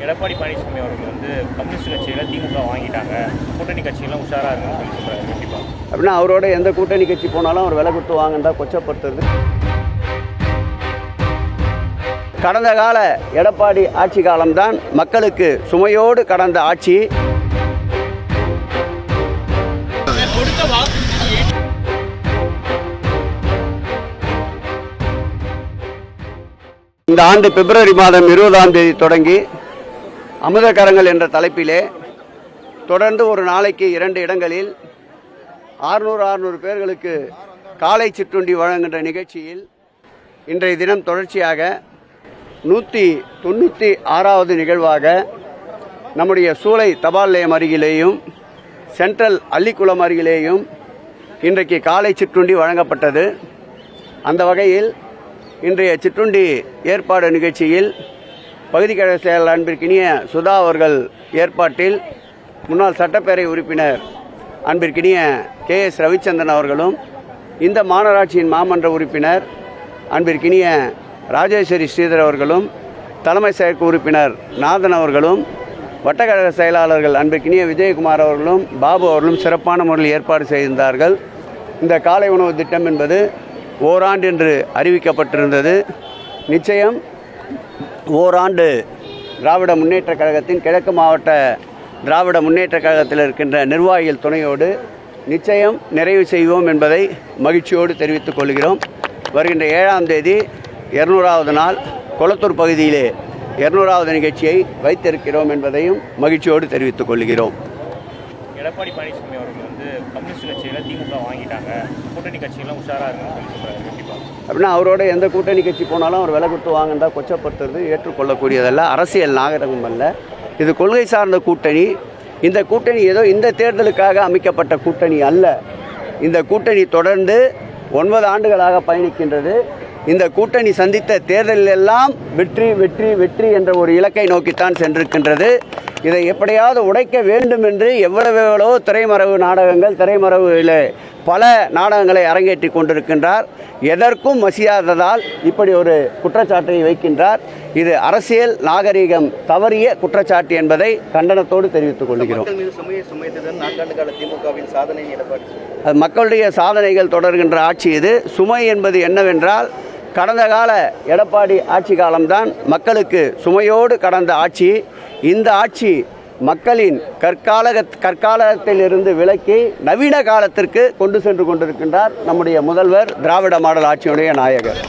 எடப்பாடி பழனிசாமி அவர்கள் வந்து கம்யூனிஸ்ட் கட்சியில் திமுக வாங்கிட்டாங்க, கூட்டணி கட்சியெல்லாம் உஷாராக இருக்குன்னு சொல்லி சொல்கிறாரு. கண்டிப்பாக அப்படின்னா அவரோட எந்த கூட்டணி கட்சி போனாலும் அவர் விலை கொடுத்து வாங்கினா கொச்சப்படுத்துறது. கடந்த கால எடப்பாடி ஆட்சி காலம்தான் மக்களுக்கு சுமையோடு கடந்த ஆட்சி. இந்த ஆண்டு பிப்ரவரி மாதம் 20ஆம் தேதி தொடங்கி அமுதகரங்கள் என்ற தலைப்பிலே தொடர்ந்து ஒரு நாளைக்கு 2 இடங்களில் 600 பேர்களுக்கு காலை சிற்றுண்டி வழங்குகின்ற நிகழ்ச்சியில் இன்றைய தினம் தொடர்ச்சியாக 196வது நிகழ்வாக நம்முடைய சூளை தபால் நிலையம் அருகிலேயும் சென்ட்ரல் அள்ளிக்குளம் அருகிலேயும் இன்றைக்கு காலை சிற்றுண்டி வழங்கப்பட்டது. அந்த வகையில் இன்றைய சிற்றுண்டி ஏற்பாடு நிகழ்ச்சியில் பகுதி கழக செயலாளர் அன்பிற்கினிய சுதா அவர்கள் ஏற்பாட்டில் முன்னாள் சட்டப்பேரவை உறுப்பினர் அன்பிற்கினிய KS ரவிச்சந்திரன் அவர்களும், இந்த மாநகராட்சியின் மாமன்ற உறுப்பினர் அன்பிற்கினிய ராஜேஸ்வரி ஸ்ரீதர் அவர்களும், தலைமை செயற்குழு உறுப்பினர் நாதன் அவர்களும், வட்டக்கழக செயலாளர்கள் அன்பிற்கினிய விஜயகுமார் அவர்களும் பாபு அவர்களும் சிறப்பான முறையில் ஏற்பாடு செய்திருந்தார்கள். இந்த காலை உணவு திட்டம் என்பது ஓராண்டு என்று அறிவிக்கப்பட்டிருந்தது. நிச்சயம் ஓராண்டு திராவிட முன்னேற்றக் கழகத்தின் கிழக்கு மாவட்ட திராவிட முன்னேற்றக் கழகத்தில் இருக்கின்ற நிர்வாகிகள் துணையோடு நிச்சயம் நிறைவு செய்வோம் என்பதை மகிழ்ச்சியோடு தெரிவித்துக் கொள்கிறோம். வருகின்ற 7ஆம் தேதி 200வது நாள் கொளத்தூர் பகுதியிலே 200வது நிகழ்ச்சியை வைத்திருக்கிறோம் என்பதையும் மகிழ்ச்சியோடு தெரிவித்துக் கொள்கிறோம். எடப்பாடி பழனிசாமி அவர்கள் வந்து கம்யூனிஸ்ட் கட்சியில் திமுக வாங்கிட்டாங்க, கூட்டணி கட்சியெல்லாம் உஷாராக இருக்குன்னு சொல்லி சொல்கிறாரு. கண்டிப்பாக அப்படின்னா அவரோட எந்த கூட்டணி கட்சி போனாலும் அவர் விலை கொடுத்து வாங்கினா கொச்சப்படுத்துறது ஏற்றுக்கொள்ளக்கூடியதல்ல, அரசியல் நாகரிகம் அல்ல. இது கொள்கை சார்ந்த கூட்டணி. இந்த கூட்டணி ஏதோ இந்த தேர்தலுக்காக அமைக்கப்பட்ட கூட்டணி அல்ல. இந்த கூட்டணி தொடர்ந்து 9 ஆண்டுகளாக பயணிக்கின்றது. இந்த கூட்டணி சந்தித்த தேர்தலெல்லாம் வெற்றி வெற்றி வெற்றி என்ற ஒரு இலக்கை நோக்கித்தான் சென்றிருக்கின்றது. இதை எப்படியாவது உடைக்க வேண்டும் என்று எவ்வளவோ திரைமறைவு நாடகங்கள், திரைமறைவில் பல நாடகங்களை அரங்கேற்றி கொண்டிருக்கின்றார். எதற்கும் மசியாததால் இப்படி ஒரு குற்றச்சாட்டை வைக்கின்றார். இது அரசியல் நாகரிகம் தவறிய குற்றச்சாட்டு என்பதை கண்டனத்தோடு தெரிவித்துக் கொள்கிறோம். அது மக்களுடைய சாதனைகள் தொடர்கின்ற ஆட்சி இது. சுமை என்பது என்னவென்றால், கடந்த கால எடப்பாடி ஆட்சி காலம்தான் மக்களுக்கு சுமையோடு கடந்த ஆட்சி. இந்த ஆட்சி மக்களின் கற்காலத்திலிருந்து விலக்கி நவீன காலத்திற்கு கொண்டு சென்று கொண்டிருக்கின்றார் நம்முடைய முதல்வர், திராவிட மாடல் ஆட்சியுடைய நாயகர்.